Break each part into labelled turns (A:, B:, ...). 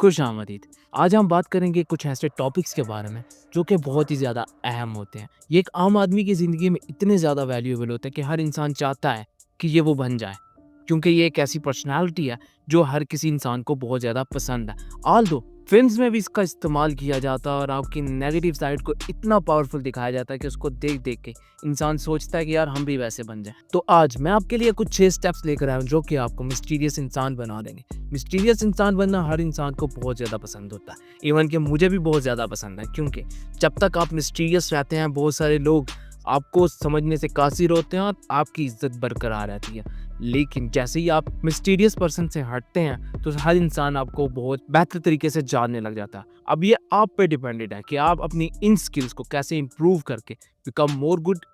A: खुश-आमदीद। आज हम बात करेंगे कुछ ऐसे टॉपिक्स के बारे में जो कि बहुत ही ज़्यादा अहम होते हैं। ये एक आम आदमी की ज़िंदगी में इतने ज़्यादा वैल्यूएबल होते हैं कि हर इंसान चाहता है कि ये वो बन जाए। क्योंकि ये एक ऐसी पर्सनैलिटी है जो हर किसी इंसान को बहुत ज़्यादा पसंद है। ऑल्दो फ़िल्म्स में भी इसका इस्तेमाल किया जाता है और आपकी नेगेटिव साइड को इतना पावरफुल दिखाया जाता है कि उसको देख-देख के इंसान सोचता है कि यार हम भी वैसे बन जाएँ। तो आज मैं आपके लिए कुछ 6 स्टेप्स लेकर आया हूँ जो कि आपको मिस्टीरियस इंसान बना देंगे। मिस्टीरियस इंसान बनना हर इंसान को बहुत ज़्यादा पसंद होता है। इवन कि मुझे भी बहुत ज़्यादा पसंद है क्योंकि जब तक आप मिस्टीरियस रहते हैं बहुत सारे लोग आपको समझने से कासिर होते हैं और आपकी इज़्ज़त बरकरार रहती है। लेकिन जैसे ही आप मिस्टीरियस पर्सन से हटते हैं तो हर इंसान आपको बहुत बेहतर तरीके से जानने लग जाता है। अब ये आप पे डिपेंडेड है कि आप अपनी इन स्किल्स को कैसे इम्प्रूव करके become more good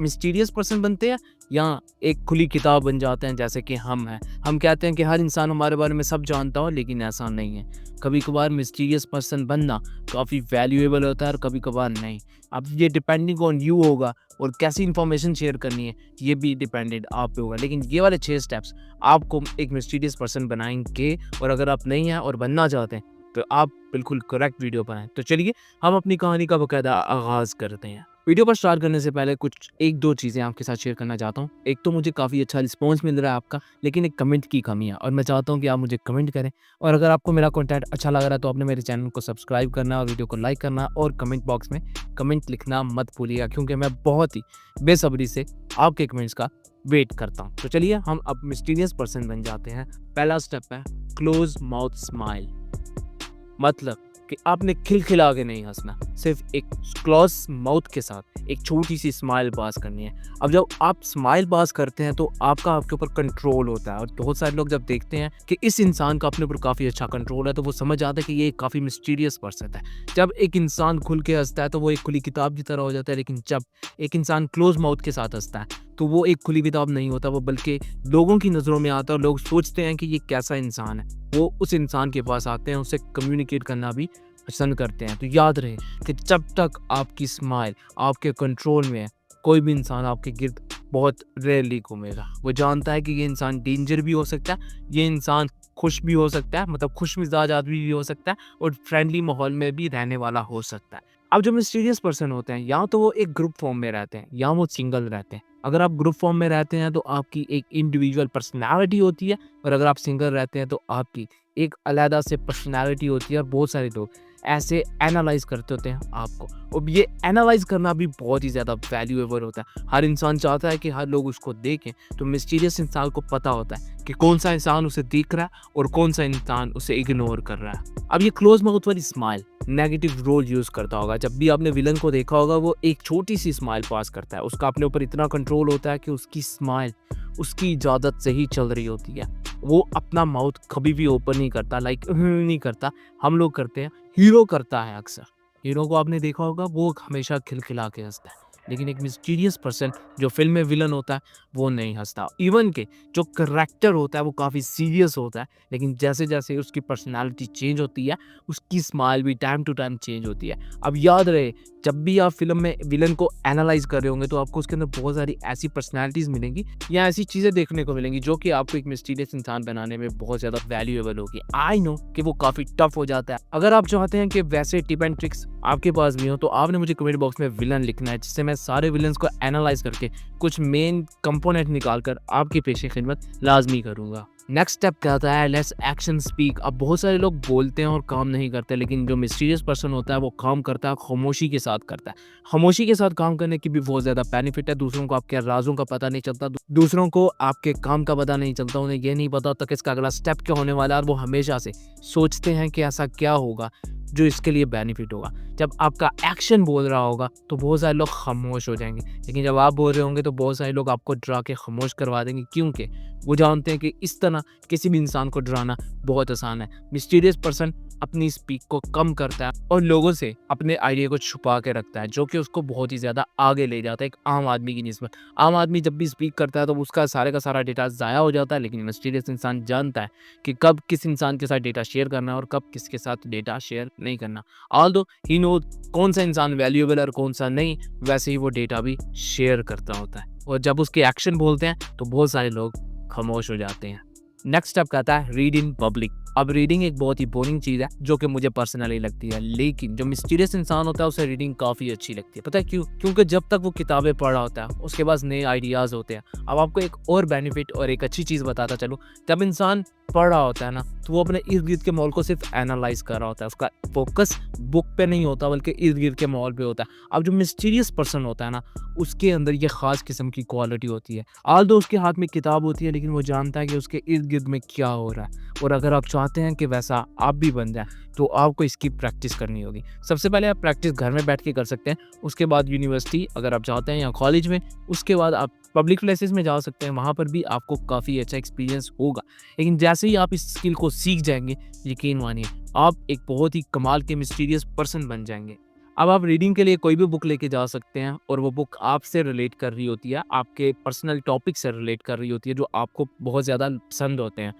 A: mysterious person बनते हैं या एक खुली किताब बन जाते हैं जैसे कि हम हैं। हम कहते हैं कि हर इंसान हमारे बारे में सब जानता हो लेकिन ऐसा नहीं है। कभी-कभार मिस्टीरियस पर्सन बनना काफ़ी वैल्यूएबल होता है और कभी-कभार नहीं। अब ये डिपेंडिंग ऑन यू होगा और कैसी इन्फॉर्मेशन शेयर करनी है ये भी डिपेंडेड आप पे होगा। लेकिन ये वाले 6 स्टेप्स आपको एक मिस्टीरियस पर्सन बनाएँगे और अगर आप नहीं हैं और बनना चाहते हैं तो आप बिल्कुल करेक्ट वीडियो पर हैं। तो चलिए हम अपनी कहानी का बाकायदा आगाज़ करते हैं। वीडियो पर स्टार्ट करने से पहले कुछ 1-2 चीज़ें आपके साथ शेयर करना चाहता हूँ। एक तो मुझे काफ़ी अच्छा रिस्पॉन्स मिल रहा है आपका, लेकिन एक कमेंट की कमी है और मैं चाहता हूँ कि आप मुझे कमेंट करें और अगर आपको मेरा कंटेंट अच्छा लग रहा है तो आपने मेरे चैनल को सब्सक्राइब करना और वीडियो को लाइक करना और कमेंट बॉक्स में कमेंट लिखना मत भूलिएगा क्योंकि मैं बहुत ही बेसब्री से आपके कमेंट्स का वेट करता हूँ। तो चलिए हम अब मिस्टीरियस पर्सन बन जाते हैं। पहला स्टेप है क्लोज माउथ स्माइल। मतलब कि आपने खिलखिला के नहीं हंसना, सिर्फ एक क्लोज माउथ के साथ एक छोटी सी स्माइल पास करनी है। अब जब आप स्माइल पास करते हैं तो आपका आपके ऊपर कंट्रोल होता है और बहुत सारे लोग जब देखते हैं कि इस इंसान का अपने ऊपर काफ़ी अच्छा कंट्रोल है तो वो समझ जाता है कि ये काफ़ी मिस्टीरियस पर्सन है। जब एक इंसान खुल के हंसता है तो वो एक खुली किताब की तरह हो जाता है, लेकिन जब एक इंसान क्लोज माउथ के साथ हंसता है तो वो एक खुली किताब नहीं होता, वो बल्कि लोगों की नज़रों में आता है और लोग सोचते हैं कि ये कैसा इंसान है। वो उस इंसान के पास आते हैं, उससे कम्युनिकेट करना भी पसंद करते हैं। तो याद रहे कि जब तक आपकी स्माइल आपके कंट्रोल में है, कोई भी इंसान आपके गिर्द बहुत रेयरली घूमेगा। वो जानता है कि ये इंसान डेंजर भी हो सकता है, ये इंसान खुश भी हो सकता है, मतलब खुश मिजाज आदमी भी हो सकता है और फ्रेंडली माहौल में भी रहने वाला हो सकता है। अब जो मिस्टीरियस पर्सन होते हैं या तो वो एक ग्रुप फॉर्म में रहते हैं या वो सिंगल रहते हैं। अगर आप ग्रुप फॉर्म में रहते हैं तो आपकी एक इंडिविजुअल पर्सनैलिटी होती है और अगर आप सिंगल रहते हैं तो आपकी एक अलग से पर्सनैलिटी होती है और बहुत सारे लोग ऐसे एनालाइज करते होते हैं आपको। और ये एनालाइज करना भी बहुत ही ज़्यादा वैल्यूएबल होता है। हर इंसान चाहता है कि हर लोग उसको देखें, तो मिस्टीरियस इंसान को पता होता है कि कौन सा इंसान उसे देख रहा है और कौन सा इंसान उसे इग्नोर कर रहा है। अब ये क्लोज माउथ वाली स्माइल नेगेटिव रोल यूज़ करता होगा। जब भी आपने विलन को देखा होगा वो एक छोटी सी स्माइल पास करता है, उसका अपने ऊपर इतना कंट्रोल होता है कि उसकी स्माइल उसकी इजाज़त से ही चल रही होती है। वो अपना माउथ कभी भी ओपन नहीं करता, लाइक नहीं करता, हम लोग करते हैं। हीरो करता है अक्सर। हीरो को आपने देखा होगा वो हमेशा खिलखिला के हँसता है। लेकिन एक मिस्टीरियस पर्सन जो फ़िल्म में विलन होता है वो नहीं हँसता। इवन कि जो करैक्टर होता है वो काफ़ी सीरियस होता है, लेकिन जैसे-जैसे उसकी पर्सनैलिटी चेंज होती है, उसकी स्माइल भी टाइम टू टाइम चेंज होती है। अब याद रहे जब भी आप फ़िल्म में विलन को एनालाइज़ कर रहे होंगे तो आपको उसके अंदर बहुत सारी ऐसी पर्सनैलिटीज़ मिलेंगी या ऐसी चीज़ें देखने को मिलेंगी जो कि आपको एक मिस्टीरियस इंसान बनाने में बहुत ज़्यादा वैल्यूएबल होगी। आई नो कि वो काफ़ी टफ हो जाता है। अगर आप चाहते हैं कि वैसे टिप एंड ट्रिक्स आपके पास भी हो तो आपने मुझे कमेंट बॉक्स में विलन लिखना है, जिससे मैं सारे विलन्स को एनालाइज़ करके कुछ मेन कंपोनेंट निकाल कर आपकी पेशे खिदमत लाज़मी करूँगा। नेक्स्ट स्टेप कहता है लेट्स एक्शन स्पीक। अब बहुत सारे लोग बोलते हैं और काम नहीं करते, लेकिन जो मिस्टीरियस पर्सन होता है वो काम करता है, खामोशी के साथ करता है। खामोशी के साथ काम करने की भी बहुत ज़्यादा बेनिफिट है। दूसरों को आपके राज़ों का पता नहीं चलता, दूसरों को आपके काम का पता नहीं चलता, उन्हें ये नहीं पता होता कि इसका अगला स्टेप क्या होने वाला है और वो हमेशा से सोचते हैं कि ऐसा क्या होगा जो इसके लिए बेनिफिट होगा। जब आपका एक्शन बोल रहा होगा तो बहुत सारे लोग खामोश हो जाएंगे, लेकिन जब आप बोल रहे होंगे तो बहुत सारे लोग आपको डरा के खामोश करवा देंगे, क्योंकि वो जानते हैं कि इस तरह किसी भी इंसान को डराना बहुत आसान है। मिस्टीरियस पर्सन अपनी स्पीक को कम करता है और लोगों से अपने आइडिया को छुपा के रखता है, जो कि उसको बहुत ही ज़्यादा आगे ले जाता है एक आम आदमी की निस्बत। आम आदमी जब भी स्पीक करता है तो उसका सारे का सारा डेटा ज़ाया हो जाता है, लेकिन मिस्टीरियस इंसान जानता है कि कब किस इंसान के साथ डेटा शेयर करना है और कब किसके साथ डेटा शेयर नहीं करना। ऑल्दो ही नो कौन सा इंसान वैल्यूएबल है और कौन सा नहीं, वैसे ही वो डेटा भी शेयर करता होता है और जब उसके एक्शन बोलते हैं तो बहुत सारे लोग खामोश हो जाते हैं। नेक्स्ट स्टेप कहता है रीड इन पब्लिक। अब रीडिंग एक बहुत ही बोरिंग चीज़ है जो कि मुझे पर्सनली लगती है, लेकिन जो मिस्टीरियस इंसान होता है उसे रीडिंग काफ़ी अच्छी लगती है। पता है क्यों? क्योंकि जब तक वो किताबें पढ़ रहा होता है उसके पास नए आइडियाज़ होते हैं। अब आपको एक और बेनिफिट और एक अच्छी चीज़ बताता चलूँ, जब इंसान पढ़ रहा होता है ना, तो वो अपने इर्द गिर्द के माहौल को सिर्फ एनालाइज कर रहा होता है। उसका फोकस बुक पे नहीं होता बल्कि इर्द गिर्द के माहौल पे होता है। अब जो मिस्टीरियस पर्सन होता है ना, उसके अंदर ये खास किस्म की क्वालिटी होती है। ऑल्दो उसके हाथ में किताब होती है, लेकिन वो जानता है कि उसके इर्द गिर्द में क्या हो रहा है। और अगर आप चाहते हैं कि वैसा आप भी बन जाए, तो आपको इसकी प्रैक्टिस करनी होगी। सबसे पहले आप प्रैक्टिस घर में बैठ के कर सकते हैं, उसके बाद यूनिवर्सिटी अगर आप चाहते हैं या कॉलेज में, उसके बाद आप पब्लिक प्लेसेस में जा सकते हैं, वहाँ पर भी आपको काफ़ी अच्छा एक्सपीरियंस होगा। लेकिन जैसे ही आप इस स्किल को सीख जाएंगे, यकीन मानिए आप एक बहुत ही कमाल के मिस्टीरियस पर्सन बन जाएंगे। अब आप रीडिंग के लिए कोई भी बुक लेके जा सकते हैं और वो बुक आपसे रिलेट कर रही होती है, आपके पर्सनल टॉपिक से रिलेट कर रही होती है जो आपको बहुत ज़्यादा पसंद होते हैं।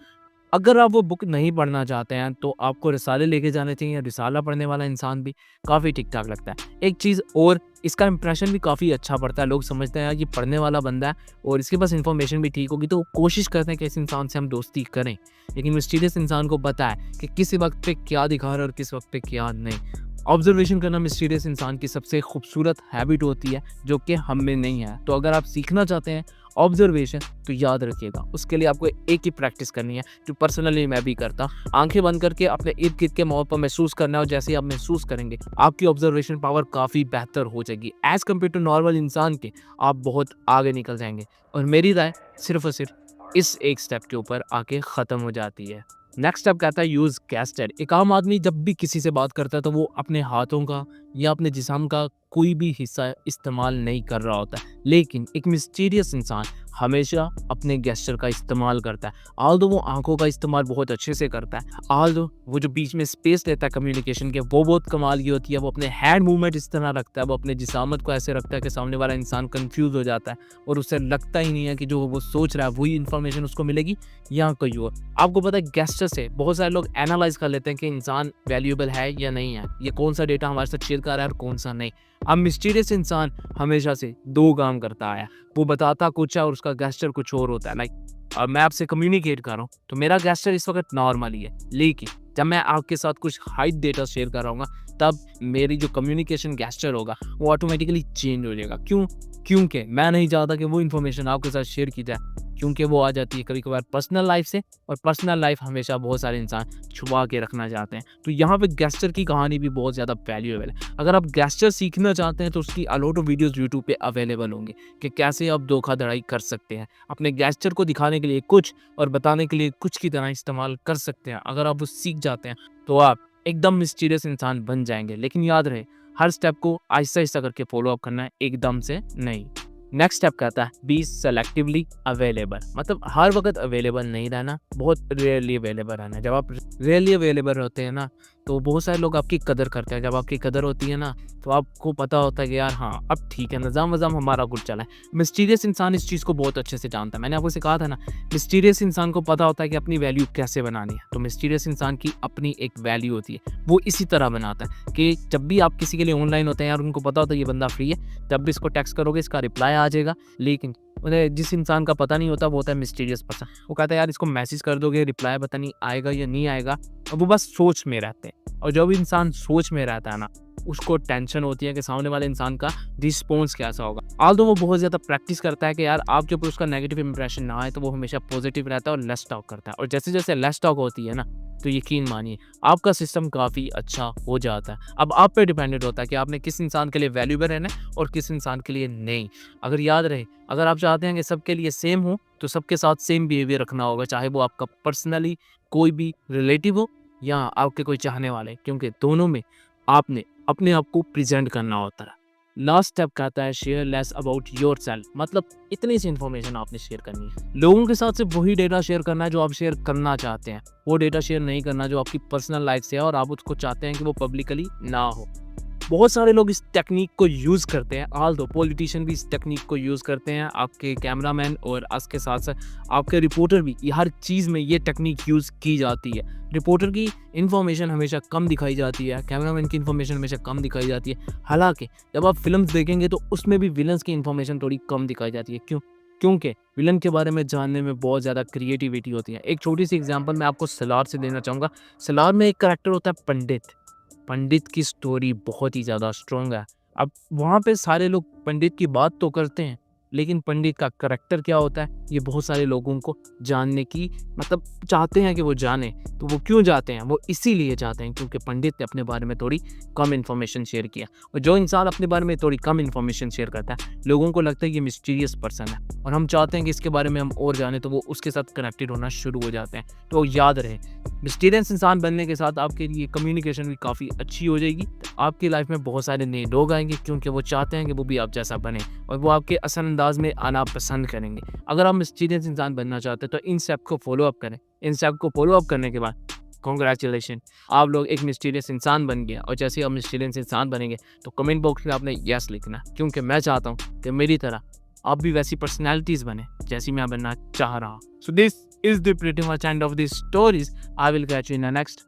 A: अगर आप वो बुक नहीं पढ़ना चाहते हैं, तो आपको रिसाले लेके जाने चाहिए। रिसाला पढ़ने वाला इंसान भी काफ़ी ठीक-ठाक लगता है। एक चीज़ और, इसका इंप्रेशन भी काफ़ी अच्छा पड़ता है। लोग समझते हैं यार ये पढ़ने वाला बंदा है और इसके पास इन्फॉर्मेशन भी ठीक होगी, तो वो कोशिश करते हैं कि इस इंसान से हम दोस्ती करें। लेकिन मिस्टीरियस इंसान को पता है कि किस वक़्त पे क्या दिखा रहा है और किस वक़्त पे क्या नहीं। ऑब्जर्वेशन करना मिस्टीरियस इंसान की सबसे खूबसूरत हैबिट होती है, जो कि हम में नहीं है। तो अगर आप सीखना चाहते हैं ऑब्जर्वेशन, तो याद रखिएगा उसके लिए आपको एक ही प्रैक्टिस करनी है, जो पर्सनली मैं भी करता। आंखें बंद करके अपने इर्द गिर्द के माहौल पर महसूस करना है, और जैसे ही आप महसूस करेंगे आपकी ऑब्जर्वेशन पावर काफ़ी बेहतर हो जाएगी। एज़ कम्पेयर टू नॉर्मल इंसान के आप बहुत आगे निकल जाएंगे। और मेरी राय सिर्फ और सिर्फ इस एक स्टेप के ऊपर आके ख़त्म हो जाती है। नेक्स्ट स्टेप कहता है यूज़ गेस्चर। एक आम आदमी जब भी किसी से बात करता है, तो वो अपने हाथों का या अपने जिस्म का कोई भी हिस्सा इस्तेमाल नहीं कर रहा होता है, लेकिन एक मिस्टीरियस इंसान हमेशा अपने गेस्चर का इस्तेमाल करता है। ऑल्दो वो आंखों का इस्तेमाल बहुत अच्छे से करता है, ऑल्दो वो जो बीच में स्पेस लेता है कम्युनिकेशन के, वो बहुत कमाल की होती है। वो अपने हैंड मूवमेंट इस तरह रखता है, वो अपने जिसामत को ऐसे रखता है कि सामने वाला इंसान कंफ्यूज हो जाता है और उसे लगता ही नहीं है कि जो वो सोच रहा है वही इन्फॉर्मेशन उसको मिलेगी या कोई और। आपको पता है गेस्चर से बहुत सारे लोग एनालाइज कर लेते हैं कि इंसान वैल्यूएबल है या नहीं है, ये कौन सा डेटा हमारे साथ शेयर कर रहा है और कौन सा नहीं। अब मिस्टीरियस इंसान हमेशा से दो काम करता आया, वो बताता कुछ है और उसका गेस्चर कुछ और होता है। लाइक मैं आपसे कम्युनिकेट कर रहा हूँ, तो मेरा गेस्चर इस वक्त नॉर्मल ही है, लेकिन जब मैं आपके साथ कुछ हाइड डेटा शेयर कर रहा हूँ, तब मेरी जो कम्युनिकेशन गेस्चर होगा वो ऑटोमेटिकली चेंज हो जाएगा। क्यों? क्योंकि मैं नहीं चाहता कि वो इन्फॉर्मेशन आपके साथ शेयर की जाए, क्योंकि वो आ जाती है कभी कभार पर्सनल लाइफ से, और पर्सनल लाइफ हमेशा बहुत सारे इंसान छुपा के रखना चाहते हैं। तो यहाँ पे गेस्चर की कहानी भी बहुत ज़्यादा वैल्यूएबल है। अगर आप गेस्चर सीखना चाहते हैं, तो उसकी अलॉट ऑफ वीडियोस यूट्यूब पे अवेलेबल होंगे कि कैसे आप धोखाधड़ी कर सकते हैं, अपने गेस्चर को दिखाने के लिए कुछ और बताने के लिए कुछ की तरह इस्तेमाल कर सकते हैं। अगर आप वो सीख जाते हैं, तो आप एकदम मिस्टीरियस इंसान बन जाएंगे। लेकिन याद रहे, हर स्टेप को आहिस्ता आहिस्ता करके फॉलो अप करना है, एकदम से नहीं। नेक्स्ट स्टेप कहता है बी सेलेक्टिवली अवेलेबल। मतलब हर वक्त अवेलेबल नहीं रहना, बहुत रेयरली अवेलेबल रहना। जब आप रेयरली अवेलेबल रहते हैं ना, तो बहुत सारे लोग आपकी कदर करते हैं। जब आपकी कदर होती है ना, तो आपको पता होता है कि यार हाँ अब ठीक है, निज़ाम वज़ाम हमारा गुड चला है। मिस्टीरियस इंसान इस चीज़ को बहुत अच्छे से जानता है। मैंने आपको से कहा था ना, मिस्टीरियस इंसान को पता होता है कि अपनी वैल्यू कैसे बनानी है। तो मिस्टीरियस इंसान की अपनी एक वैल्यू होती है, वो इसी तरह बनाता है कि जब भी आप किसी के लिए ऑनलाइन होते हैं यार, उनको पता होता है ये बंदा फ्री है, जब भी इसको टेक्स्ट करोगे इसका रिप्लाई आ जाएगा। लेकिन उन्हें जिस इंसान का पता नहीं होता वो होता है मिस्टीरियस पर्सन। वो कहता है यार इसको मैसेज कर दोगे, रिप्लाई पता नहीं आएगा या नहीं आएगा, और वो बस सोच में रहते हैं। और जब इंसान सोच में रहता है ना, उसको टेंशन होती है कि सामने वाले इंसान का रिस्पॉन्स कैसा होगा। ऑल्दो वो बहुत ज़्यादा प्रैक्टिस करता है कि यार आपके ऊपर उसका नेगेटिव इंप्रेशन ना आए, तो वो हमेशा पॉजिटिव रहता है और लेस टॉक करता है। और जैसे जैसे लेस टॉक होती है ना, तो यकीन मानिए आपका सिस्टम काफ़ी अच्छा हो जाता है। अब आप पे डिपेंडेंट होता है कि आपने किस इंसान के लिए वैल्यूएबल रहना है और किस इंसान के लिए नहीं। अगर याद रहे, अगर आप चाहते हैं कि सबके लिए सेम हो, तो सबके साथ सेम बिहेवियर रखना होगा, चाहे वो आपका पर्सनली कोई भी रिलेटिव हो या आपके कोई चाहने वाले, क्योंकि दोनों में आपने अपने आप को प्रेजेंट करना होता है। लास्ट स्टेप कहता है share less about your self. मतलब इतनी सी इन्फॉर्मेशन आपने शेयर करनी है। लोगों के साथ सिर्फ वही डेटा शेयर करना है जो आप शेयर करना चाहते हैं, वो डेटा शेयर नहीं करना जो आपकी पर्सनल लाइफ से है और आप उसको चाहते हैं कि वो पब्लिकली ना हो। बहुत सारे लोग इस टेक्निक को यूज़ करते हैं, ऑल्दो पॉलिटिशियन भी इस टेक्निक को यूज़ करते हैं, आपके कैमरामैन और उसके साथ साथ आपके रिपोर्टर भी, ये हर चीज़ में ये टेक्निक यूज़ की जाती है। रिपोर्टर की इन्फॉर्मेशन हमेशा कम दिखाई जाती है, कैमरामैन की इन्फॉर्मेशन हमेशा कम दिखाई जाती है। हालांकि जब आप फिल्म्स देखेंगे तो उसमें भी विलन्स की इन्फॉर्मेशन थोड़ी कम दिखाई जाती है। क्यों? क्योंकि विलन के बारे में जानने में बहुत ज़्यादा क्रिएटिविटी होती है। एक छोटी सी एग्जांपल मैं आपको सलार से देना चाहूँगा। सलार में एक करैक्टर होता है पंडित। पंडित की स्टोरी बहुत ही ज़्यादा स्ट्रॉन्ग है। अब वहाँ पे सारे लोग पंडित की बात तो करते हैं, लेकिन पंडित का करैक्टर क्या होता है, ये बहुत सारे लोगों को जानने की मतलब चाहते हैं कि वो जानें। तो वो क्यों चाहते हैं? वो इसीलिए चाहते हैं क्योंकि पंडित ने अपने बारे में थोड़ी कम इन्फॉर्मेशन शेयर किया। और जो इंसान अपने बारे में थोड़ी कम इन्फॉर्मेशन शेयर करता है, लोगों को लगता है ये मिस्टीरियस पर्सन है और हम चाहते हैं कि इसके बारे में हम और जानें, तो वो उसके साथ कनेक्टेड होना शुरू हो जाते हैं। तो याद रहे, मिस्टीरियस इंसान बनने के साथ आपके लिए कम्युनिकेशन भी काफ़ी अच्छी हो जाएगी। आपकी लाइफ में बहुत सारे नए लोग आएंगे क्योंकि वो चाहते हैं कि वो भी आप जैसा बने और वो आपके असल अंदाज में आना पसंद करेंगे। अगर आप मिस्टीरियस इंसान बनना चाहते हैं तो इन स्टेप को फॉलो अप करें। इन स्टेप को फॉलो अप करने के बाद कॉन्ग्रेचुलेशन, आप लोग एक मिस्टीरियस इंसान बन गया। और जैसे आप मिस्टीरियस इंसान बनेंगे तो कमेंट बॉक्स में आपने यस लिखना, क्योंकि मैं चाहता हूँ कि मेरी तरह आप भी वैसी पर्सनैलिटीज़ बने जैसी मैं बनना चाह रहा हूँ। So this is the pretty much end of this stories. I will catch you in the next